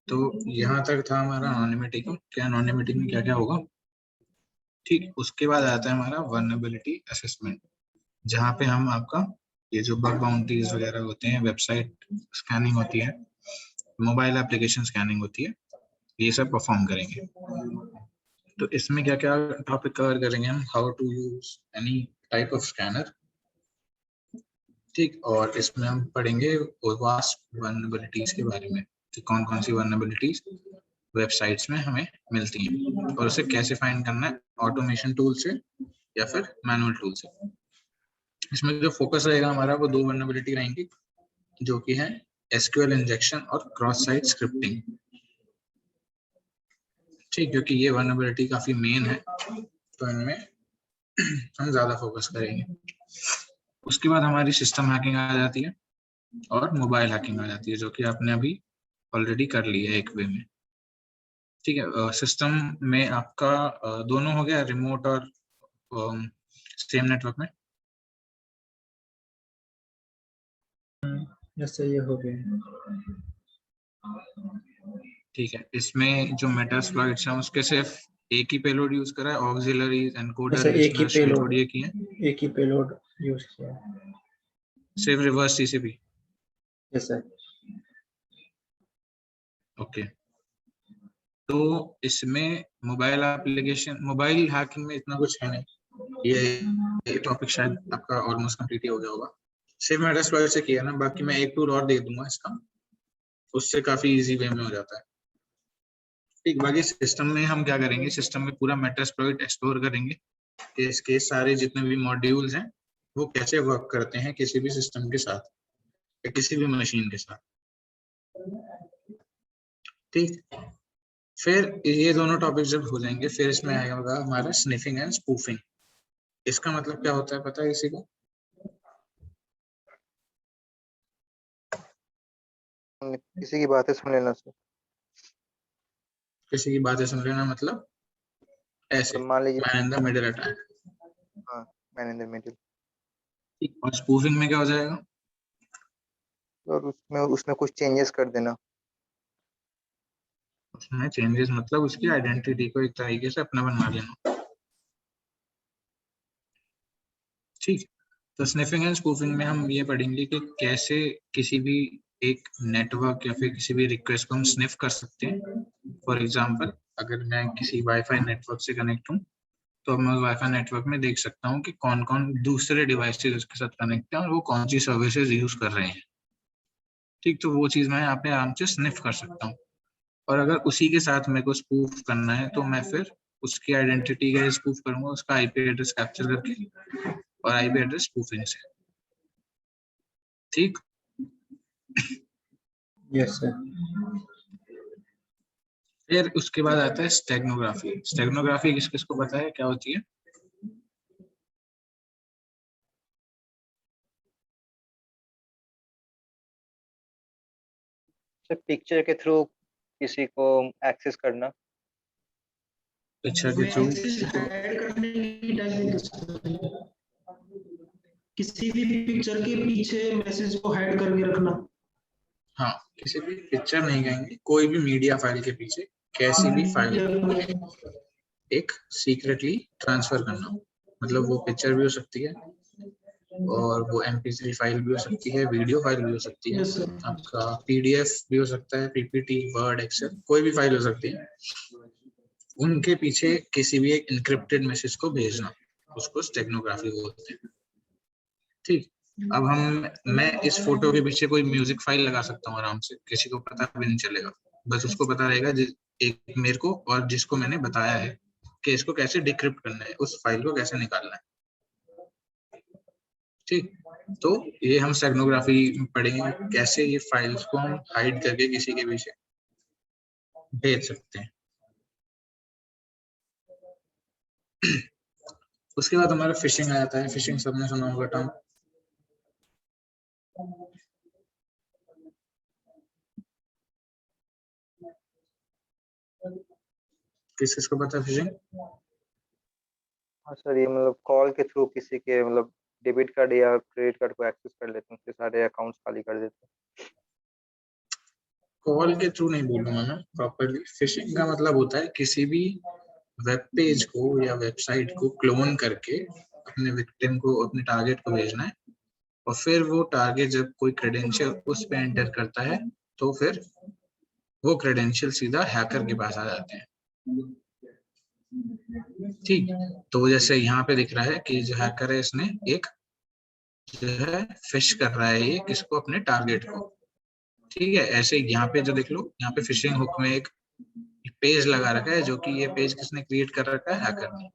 तो यहाँ तक था हमारा एनोनिमिटी का। क्या एनोनिमिटी में क्या क्या होगा, ठीक। उसके बाद आता है हमारा वल्नरेबिलिटी असेसमेंट, जहाँ पे हम आपका ये जो बग बाउंड्रीज वगैरह होते हैं, वेबसाइट स्कैनिंग होती है, मोबाइल एप्लीकेशन स्कैनिंग होती है, ये सब परफॉर्म करेंगे। तो इसमें क्या क्या टॉपिक कवर करेंगे हम, how to use any type of scanner, ठीक। और इसमें हम पढ़ेंगे वास्ट वल्नरेबिलिटीज के बारे में कि कौन कौन सी वल्नरेबिलिटीज वेबसाइट्स में हमें मिलती हैं और उसे कैसे फाइंड करना है, ऑटोमेशन टूल से या फिर मैनुअल टूल से। इसमें जो फोकस रहेगा हमारा वो दो वल्नरेबिलिटी रहेंगी, जो कि है एसक्यूएल इंजेक्शन और क्रॉस साइट स्क्रिप्टिंग, ठीक। क्योंकि ये वल्नरेबिलिटी काफी मेन है, तो इनमें हम ज्यादा फोकस करेंगे। उसके बाद हमारी सिस्टम हैकिंग आ जाती है और मोबाइल हैकिंग आ जाती है, जो कि आपने अभी ऑलरेडी कर ली है एक वे में, ठीक है। सिस्टम में आपका दोनों हो गया, रिमोट और सेम नेटवर्क में। जैसे ये हो गया, ठीक है। इसमें जो मेटास्प्लॉइट्स हैं उसके सिर्फ एक ही पेलोड यूज करा है, ऑक्सिलरीज, एनकोडर, एक ही लिसनर, शेल कोड ये किए, एक ही पेलोड यूज किया, सिर्फ reverse TCP. Yes sir. Okay, तो इसमें मोबाइल एप्लीकेशन, मोबाइल हैकिंग में इतना कुछ है नहीं, ये टॉपिक शायद आपका ऑलमोस्ट कंप्लीट ही हो गया होगा। सिर्फ मेटास्प्लॉइट से किया ना, बाकी मैं एक टूल और दे दूंगा इसका, उससे काफी इजी वे में हो जाता है, ठीक। बाकी सिस्टम में हम क्या करेंगे, सिस्टम में पूरा मेटास्प्लॉइट एक्सप्लोर करेंगे कि इसके सारे जितने भी मॉड्यूल्स हैं वो कैसे वर्क करते हैं किसी भी सिस्टम के साथ या किसी भी मशीन के साथ, ठीक। फिर ये दोनों टॉपिक जब हो जाएंगे, फिर इसमें आएगा हमारा स्निफिंग एंड स्पूफिंग। इसका मतलब क्या होता है पता है किसी को? किसी की बातें सुन लेना सर। किसी की बातें सुन लेना मतलब ऐसे, मान लीजिए, man in the middle attack, हाँ, मैन इन द मिडिल। ठीक। और स्पूफिंग में क्या हो जाएगा? और उसमें कुछ चेंजेस कर देना। उसमें चेंजेस मतलब उसकी आइडेंटिटी को एक तरीके से अपना बना लेना, ठीक। तो स्निफिंग एंड स्पूफिंग में हम ये पढ़ेंगे कि कैसे किसी भी एक नेटवर्क या फिर किसी भी रिक्वेस्ट को हम स्निफ कर सकते हैं। फॉर एग्जांपल, अगर मैं किसी वाईफाई नेटवर्क से कनेक्ट हूँ, तो मैं वाईफाई नेटवर्क में देख सकता हूँ कि कौन कौन दूसरे डिवाइसेज उसके साथ कनेक्ट है और वो कौन सी सर्विसेज यूज कर रहे हैं, ठीक। तो वो चीज मैं यहाँ पे आराम से स्निफ कर सकता हूँ। और अगर उसी के साथ मेरे को स्पूफ करना है, तो मैं फिर उसकी आइडेंटिटी का स्पूफ करूंगा, उसका आईपी एड्रेस कैप्चर करके, और आईपी एड्रेस स्पूफिंग से, ठीक। Yes sir. फिर उसके बाद आता है स्टेगनोग्राफी। स्टेगनोग्राफी किस किस को पता है क्या होती है? सर पिक्चर के थ्रू किसी को एक्सेस करना। पिक्चर के थ्रू किसी भी पिक्चर के पीछे मैसेज को हाइड करके रखना। हाँ, किसी भी पिक्चर नहीं कहेंगे, कोई भी मीडिया फाइल के पीछे कैसी भी फाइल को एक सीक्रेटली ट्रांसफर करना, मतलब वो पिक्चर भी हो सकती है और वो MP3 फाइल भी हो सकती है, वीडियो फाइल भी हो सकती है, आपका PDF भी हो सकता है, PPT, वर्ड, एक्सेल, कोई भी फाइल हो सकती है। उनके पीछे किसी भी एक इनक्रिप्टेड मैसेज को भेजना, उसको स्टेगनोग्राफी बोलते हैं, ठीक। अब मैं इस फोटो के पीछे कोई म्यूजिक फाइल लगा सकता हूँ आराम से, किसी को पता भी नहीं चलेगा, बस उसको पता रहेगा एक मेरे को और जिसको मैंने बताया है कि इसको कैसे डिक्रिप्ट करना है, उस फाइल को कैसे निकालना है, ठीक। तो ये हम स्टेगनोग्राफी पढ़ेंगे, कैसे ये फाइल्स को हम हाइड करके किसी के पीछे भेज सकते हैं। उसके बाद हमारा फिशिंग आ जाता है। फिशिंग सबने सुना होगा टर्म, किस किस को पता है फिशिंग? हाँ सर, ये मतलब कॉल के थ्रू किसी के मतलब डेबिट कार्ड या क्रेडिट कार्ड को एक्सेस कर लेते हैं, उसके सारे अकाउंट्स खाली कर देते हैं। कॉल के थ्रू नहीं बोलूंगा मैं प्रॉपरली। फिशिंग का मतलब होता है किसी भी वेब पेज को या वेबसाइट को क्लोन करके अपने विक्टिम को, अपने टारगेट को भेजना है, और फिर वो टारगेट जब कोई क्रेडेंशियल उस पे एंटर करता है तो फिर वो क्रेडेंशियल सीधा हैकर के पास आ जाते हैं। ठीक, तो जैसे यहाँ पे दिख रहा है कि जो हैकर है इसने एक जो है फिश कर रहा है ये किसको, अपने टारगेट को। ठीक है, ऐसे यहाँ पे जो देख लो, यहाँ पे फिशिंग हुक में एक पेज लगा रखा है, जो कि ये पेज किसने क्रिएट कर रखा है, हैकर ने।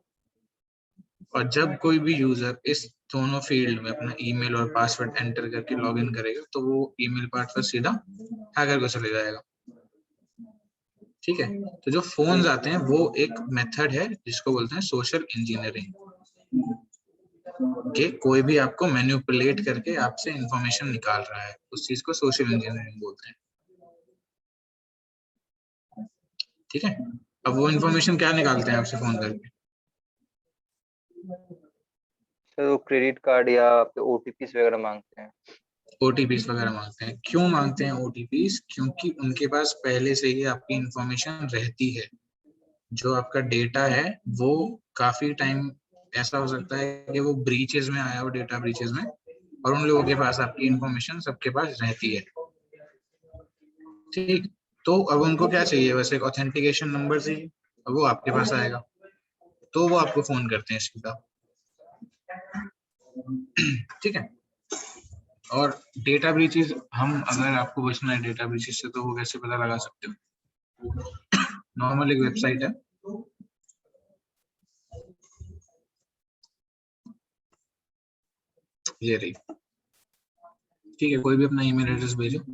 और जब कोई भी यूजर इस दोनों फील्ड में अपना ईमेल और पासवर्ड एंटर करके लॉगिन करेगा तो वो ईमेल पासवर्ड सीधा हैकर को चले जाएगा। ठीक है, तो जो फोन्स आते हैं वो एक मेथड है जिसको बोलते हैं सोशल इंजीनियरिंग, कि कोई भी आपको मैनिपुलेट करके आपसे इंफॉर्मेशन निकाल रहा है, उस चीज को सोशल इंजीनियरिंग बोलते हैं। ठीक है, अब वो इंफॉर्मेशन क्या निकालते हैं आपसे फोन करके? सर वो क्रेडिट कार्ड या आपके ओटीपीस वगैरह मांगते हैं। ओटीपीस वगैरह मांगते हैं। क्यों मांगते हैं ओटीपीस? क्योंकि उनके पास पहले से ही आपकी इंफॉर्मेशन रहती है। जो आपका डेटा है वो काफी टाइम ऐसा हो सकता है कि वो ब्रीचेस में आया हो, डेटा ब्रीचेस में, और उन लोगों के पास आपकी इंफॉर्मेशन सबके पास रहती है। ठीक, तो अब उनको क्या चाहिए, बस एक ऑथेंटिकेशन नंबर चाहिए, अब वो आपके पास आएगा तो वो आपको फोन करते हैं सीधा। ठीक है, और डेटा ब्रीचेस, हम अगर आपको बचना है डेटा ब्रीचेस से तो वो कैसे पता लगा सकते हो? नॉर्मल एक वेबसाइट है, ये रही। ठीक है, कोई भी अपना ईमेल एड्रेस भेजो।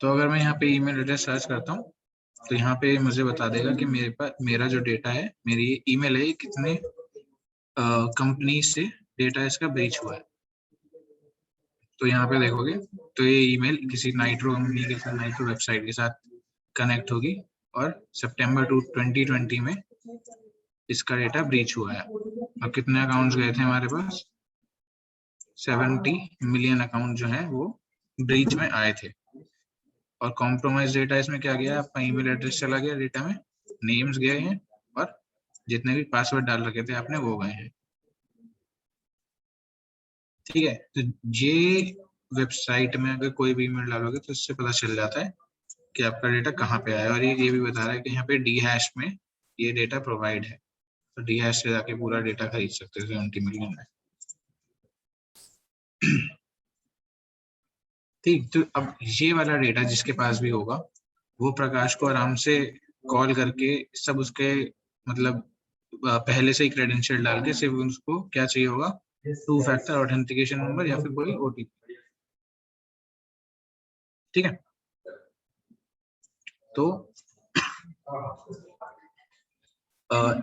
तो अगर मैं यहाँ पे ईमेल एड्रेस सर्च करता हूँ तो यहाँ पे मुझे बता देगा कि मेरे पास मेरा जो डेटा है, मेरी ईमेल है, कितने कंपनी से डेटा इसका ब्रीच हुआ है। तो यहाँ पे देखोगे तो ये ईमेल किसी नाइट्रो कंपनी के साथ, नाइट्रो वेबसाइट के साथ कनेक्ट होगी, और सितंबर 2020 में इसका डेटा ब्रीच हुआ है। अब कितने अकाउंट्स गए थे हमारे पास? 70 मिलियन अकाउंट जो है वो ब्रीच में आए थे। और कॉम्प्रोमाइज डेटा इसमें क्या गया, आपका ईमेल एड्रेस चला गया डेटा में, नेम्स गए हैं, और जितने भी पासवर्ड डाल रखे थे आपने वो गए हैं। ठीक है, तो ये वेबसाइट में अगर कोई भी ईमेल डालोगे तो इससे पता चल जाता है कि आपका डेटा कहाँ पे आया। और ये भी बता रहा है कि यहाँ पे डी हैश में ये डेटा प्रोवाइड है, तो डी हैश से जाके पूरा डेटा खरीद सकते हैं 70 मिलियन में। ठीक, तो अब ये वाला डेटा जिसके पास भी होगा वो प्रकाश को आराम से कॉल करके सब उसके मतलब पहले से ही क्रेडेंशियल डाल के सिर्फ उसको क्या चाहिए होगा, 2 फैक्टर ऑथेंटिकेशन नंबर या फिर कोई ओटीपी। ठीक है, तो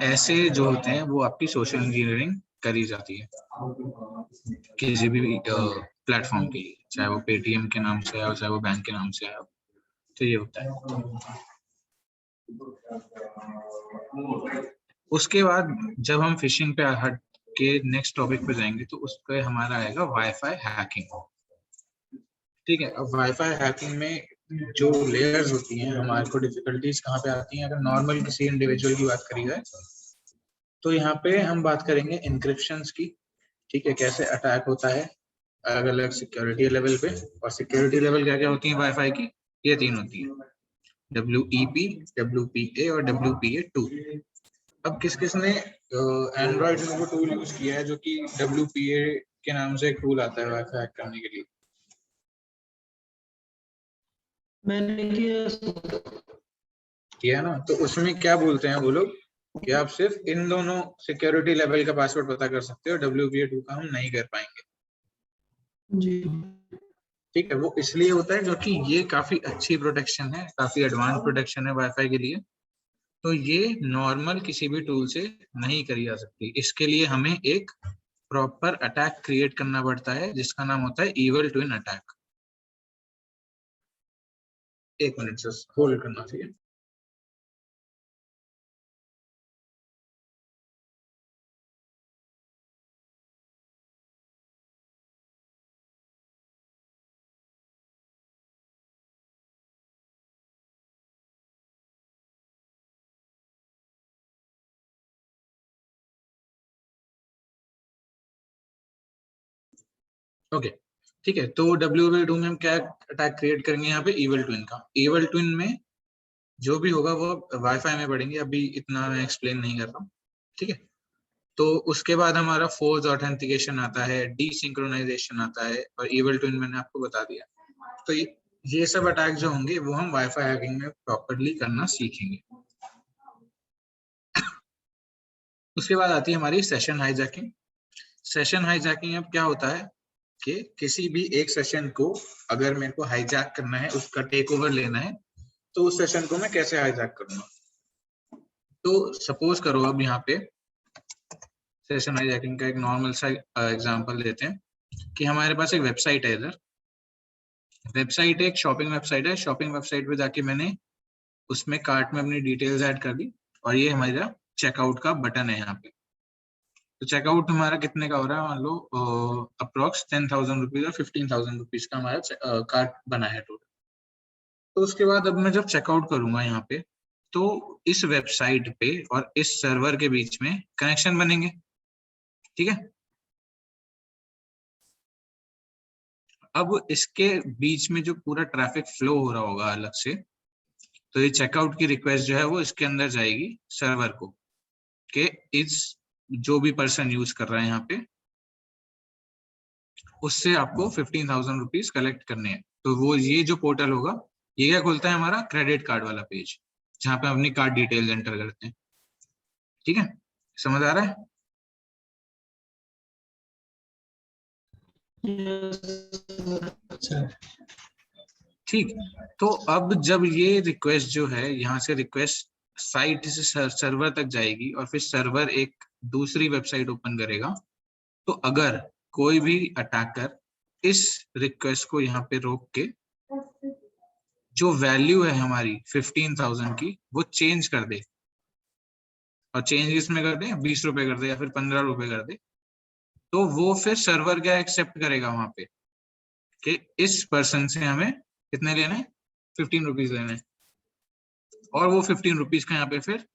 ऐसे जो होते हैं वो आपकी सोशल इंजीनियरिंग करी जाती है किसी भी प्लेटफॉर्म के लिए, चाहे वो पेटीएम के नाम से आया हो, चाहे वो बैंक के नाम से आया हो। तो ये होता है। उसके बाद जब हम फिशिंग पे हट के नेक्स्ट टॉपिक पे जाएंगे तो उस पे हमारा आएगा वाईफाई हैकिंग। ठीक है, अब वाईफाई हैकिंग में जो लेयर्स होती हैं, हमारे को डिफिकल्टीज कहाँ पे आती हैं? अगर नॉर्मल किसी इंडिविजुअल की बात करी जाए तो यहाँ पे हम बात करेंगे इंक्रिप्शंस की। ठीक है, कैसे अटैक होता है अलग अलग सिक्योरिटी लेवल पे। और सिक्योरिटी लेवल क्या क्या होती है वाईफाई की? ये 3 होती है, WEP, WPA और WPA2। अब किस किस ने एंड्रॉइड में वो टूल यूज किया है जो कि WPA के नाम से एक टूल आता है वाईफाई हैक करने के लिए? मैंने किया ना, तो उसमें क्या बोलते हैं वो लोग कि आप सिर्फ इन दोनों सिक्योरिटी लेवल का पासवर्ड पता कर सकते हो, WPA2 का हम नहीं कर पाएंगे। जी ठीक है, वो इसलिए होता है क्योंकि ये काफी अच्छी प्रोटेक्शन है, काफी एडवांस प्रोटेक्शन है वाईफाई के लिए। तो ये नॉर्मल किसी भी टूल से नहीं करी जा सकती। इसके लिए हमें एक प्रॉपर अटैक क्रिएट करना पड़ता है जिसका नाम होता है इवल ट्विन अटैक। एक मिनट से होल्ड करना चाहिए। ओके ठीक है, तो WW2 में हम क्या अटैक क्रिएट करेंगे यहाँ पे, इवल ट्विन का। इवल ट्विन में जो भी होगा वो वाईफाई में पढ़ेंगे, अभी इतना मैं एक्सप्लेन नहीं कर रहा हूँ। ठीक है, तो उसके बाद हमारा फोर्स ऑथेंटिकेशन आता है, डीसिंक्रोनाइजेशन आता है, और इवल ट्विन मैंने आपको बता दिया। तो ये सब अटैक जो होंगे वो हम वाईफाई हैकिंग में प्रॉपर्ली करना सीखेंगे। उसके बाद आती है हमारी सेशन हाईजैकिंग। सेशन हाईजैकिंग अब क्या होता है कि किसी भी एक सेशन को अगर मेरे को हाईजैक करना है, उसका टेक ओवर लेना है, तो उस सेशन को मैं कैसे हाईजैक करूंगा। तो सपोज करो अब यहाँ पे सेशन हाईजैकिंग का एक नॉर्मल सा एग्जांपल देते हैं कि हमारे पास एक वेबसाइट है। इधर वेबसाइट एक शॉपिंग वेबसाइट है। शॉपिंग वेबसाइट पे जाके मैंने उसमें कार्ट में अपनी डिटेल्स ऐड कर दी, और ये हमारा चेकआउट का बटन है यहाँ पे। तो चेकआउट हमारा कितने का हो रहा है, मान लो अप्रोक्स 10,000 रुपीज और 15,000 रुपीज का हमारा कार्ट बना है टोटल। तो उसके बाद अब मैं जब चेकआउट करूंगा यहाँ पे, तो इस वेबसाइट पे और इस सर्वर के बीच में कनेक्शन बनेंगे। ठीक है, अब इसके बीच में जो पूरा ट्रैफिक फ्लो हो रहा होगा अलग से, तो ये चेकआउट की रिक्वेस्ट जो है वो इसके अंदर जाएगी सर्वर को, कि इस जो भी पर्सन यूज कर रहा है यहाँ पे, उससे आपको 15,000 रुपीज कलेक्ट करने हैं। तो वो ये जो पोर्टल होगा, ये क्या खोलता है, हमारा क्रेडिट कार्ड वाला पेज, जहाँ पे हम अपनी कार्ड डिटेल्स एंटर करते हैं। ठीक है, समझ आ रहा है? अच्छा, ठीक, तो अब जब ये रिक्वेस्ट जो है यहाँ से रिक्वेस्ट साइट से सर्वर तक जाएगी, और फिर सर्वर एक दूसरी वेबसाइट ओपन करेगा, तो अगर कोई भी अटैकर इस रिक्वेस्ट को यहाँ पे रोक के जो वैल्यू है हमारी 15,000 की वो चेंज कर दे, और चेंज किसमें कर दे, 20 रुपए कर दे या फिर 15 रुपए कर दे, तो वो फिर सर्वर क्या एक्सेप्ट करेगा वहां पे कि इस पर्सन से हमें कितने लेने हैं, 15 रुपीज लेने हैं, और वो 15 रुपीज का यहाँ पे फिर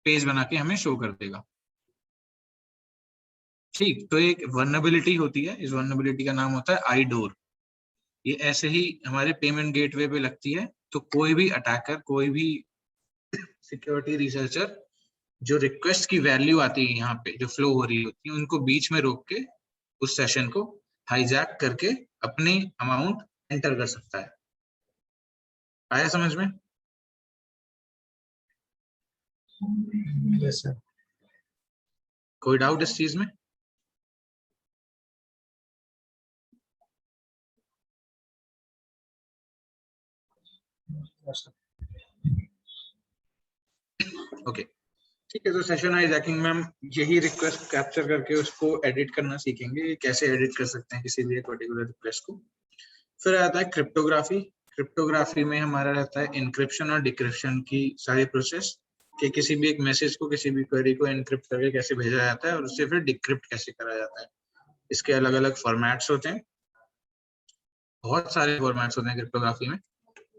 पेज बना के हमें शो कर देगा। ठीक, तो एक वर्नेबिलिटी होती है, इस वर्नेबिलिटी का नाम होता है आईडोर। ये ऐसे ही हमारे पेमेंट गेटवे पे लगती है। तो कोई भी अटैकर, कोई भी सिक्योरिटी रिसर्चर जो रिक्वेस्ट की वैल्यू आती है यहाँ पे जो फ्लो हो रही होती है, उनको बीच में रोक के उस सेशन को हाईजैक करके अपनी अमाउंट एंटर कर सकता है। आया समझ में? Yes sir. कोई डाउट इस चीज में? ओके ठीक है, तो सेशन हाईजैकिंग में हम यही रिक्वेस्ट कैप्चर करके उसको एडिट करना सीखेंगे, कैसे एडिट कर सकते हैं किसी भी पर्टिकुलर रिक्वेस्ट को। फिर आता है क्रिप्टोग्राफी। क्रिप्टोग्राफी में हमारा रहता है इनक्रिप्शन और डिक्रिप्शन की सारी प्रोसेस, कि किसी भी एक मैसेज को, किसी भी क्वेरी को एनक्रिप्ट करके कैसे भेजा जाता है और उससे फिर डिक्रिप्ट कैसे करा जाता है। इसके अलग अलग फॉर्मेट्स होते हैं, बहुत सारे फॉर्मेट्स होते हैं क्रिप्टोग्राफी में।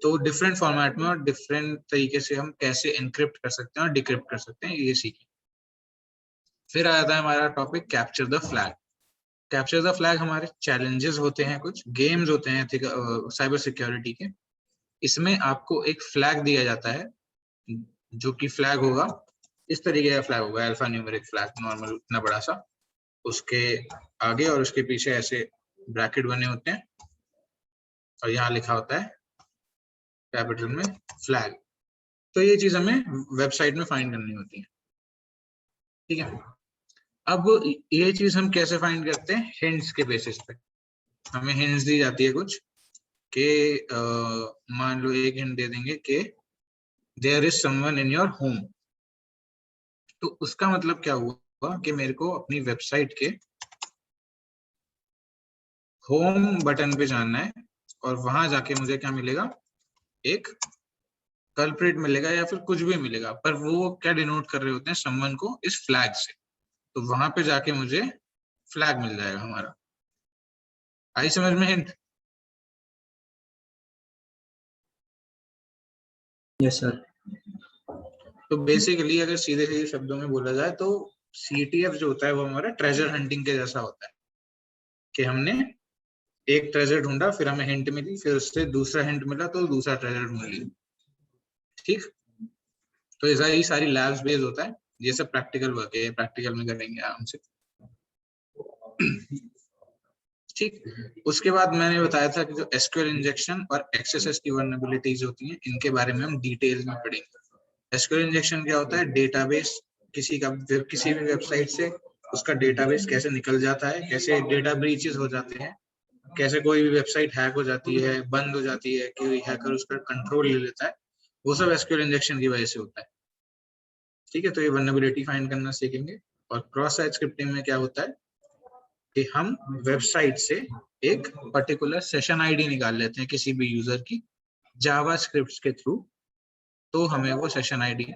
तो डिफरेंट फॉर्मेट में और डिफरेंट तरीके से हम कैसे एनक्रिप्ट कर सकते हैं और डिक्रिप्ट कर सकते हैं, ये सीखें। फिर आता है हमारा topic capture the flag. Capture the flag हमारे चैलेंजेस होते हैं, कुछ गेम्स होते हैं साइबर सिक्योरिटी के। इसमें आपको एक फ्लैग दिया जाता है, जो कि फ्लैग होगा इस तरीके का फ्लैग होगा, अल्फा न्यूमेरिक फ्लैग, नॉर्मल इतना बड़ा सा, उसके आगे और उसके पीछे ऐसे ब्रैकेट बने होते हैं, और यहाँ लिखा होता है कैपिटल में फ्लैग। तो ये चीज हमें वेबसाइट में फाइंड करनी होती है। ठीक है, अब ये चीज हम कैसे फाइंड करते हैं, हिंट्स के बेसिस पे। हमें हिंट्स दी जाती है कुछ कि मान लो एक हिंट दे देंगे कि there is someone in your home. तो उसका मतलब क्या हुआ कि मेरे को अपनी वेबसाइट के होम बटन पे जाना है और वहां जाके मुझे क्या मिलेगा, एक कल्प्रिट मिलेगा या फिर कुछ भी मिलेगा, पर वो क्या डिनोट कर रहे होते हैं समवन को इस फ्लैग से। तो वहां पे जाके मुझे फ्लैग मिल जाएगा हमारा। आई समझ में हिंट? Yes sir. तो बेसिकली अगर सीधे सीधे शब्दों में बोला जाए तो CTF जो होता है वो हमारा ट्रेजर हंटिंग के जैसा होता है कि हमने एक ट्रेजर ढूंढा, फिर हमें हिंट मिली, फिर उससे दूसरा हिंट मिला तो दूसरा ट्रेजर ढूंढ लिया। ठीक, तो ऐसा ही सारी लैब्स बेस्ड होता है। ये सब प्रैक्टिकल वर्क है, प्रैक्टिकल में करेंगे आराम से। ठीक, उसके बाद मैंने बताया था कि जो SQL इंजेक्शन और XSS की वल्नरेबिलिटीज होती हैं, इनके बारे में हम डिटेल में पढ़ेंगे। SQL इंजेक्शन क्या होता है? डेटाबेस किसी भी वेबसाइट से उसका डेटाबेस कैसे निकल जाता है, कैसे डेटा ब्रीचेस हो जाते हैं, कैसे कोई भी वेबसाइट हैक हो जाती है, बंद हो जाती है, कोई हैकर उसका कंट्रोल ले लेता है, वो सब SQL इंजेक्शन की वजह से होता है। ठीक है, तो ये वल्नरेबिलिटी फाइंड करना सीखेंगे। और क्रॉस साइट स्क्रिप्टिंग में क्या होता है कि हम वेबसाइट से एक पर्टिकुलर सेशन आईडी निकाल लेते हैं किसी भी यूजर की जावा स्क्रिप्ट के थ्रू, तो हमें वो सेशन आईडी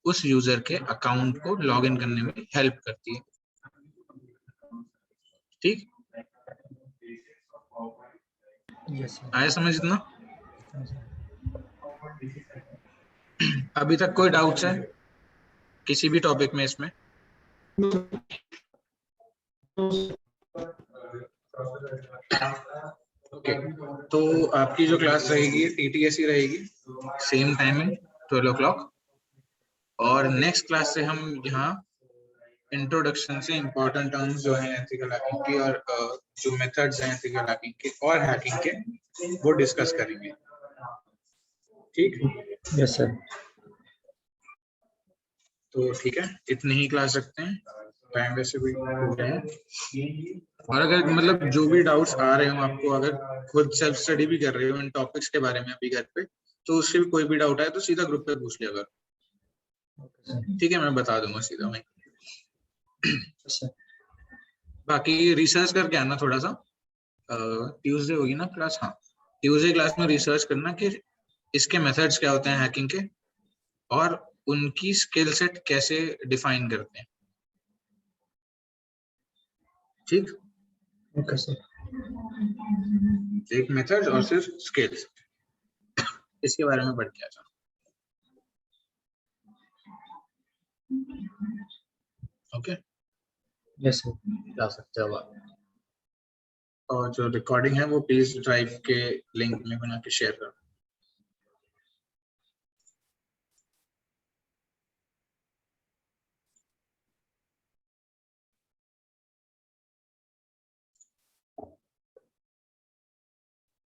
उस यूजर के अकाउंट को लॉगिन करने में हेल्प करती है। ठीक, यस सर। आया समझ इतना? अभी तक कोई डाउट्स है किसी भी टॉपिक में इसमें? ओके, तो आपकी जो क्लास रहेगी TTS ही रहेगी, सेम टाइमिंग 12 o'clock। और नेक्स्ट क्लास से हम यहाँ इंट्रोडक्शन से इंपॉर्टेंट टर्म्स जो हैं एथिकल हैकिंग की और जो मेथड्स हैं एथिकल हैकिंग के और हैकिंग के, वो डिस्कस करेंगे। ठीक, यस सर। तो ठीक है, इतनी ही क्लास रखते हैं, टाइम वैसे भी हो गया है। और अगर मतलब जो भी डाउट्स आ रहे हो आपको, अगर खुद सेल्फ स्टडी भी कर रहे हो इन टॉपिक्स के बारे में अभी घर पे, तो उससे भी कोई भी डाउट आए तो सीधा ग्रुप पे पूछ लिया अगर। ठीक है, मैं बता दूंगा सीधा मैं। बाकी रिसर्च करके आना थोड़ा सा। ट्यूसडे होगी ना क्लास? हाँ, ट्यूसडे क्लास में रिसर्च करना कि इसके मेथड्स क्या होते हैं हैकिंग के और उनकी स्किल सेट कैसे डिफाइन करते हैं। ठीक, ओके सर। एक मेथड और सिर्फ स्किल्स, इसके बारे में पढ़ के आ जाना। Okay, yes sir. जा सकते हो आप। और जो रिकॉर्डिंग है वो प्लीज ड्राइव के लिंक में बना के शेयर करो।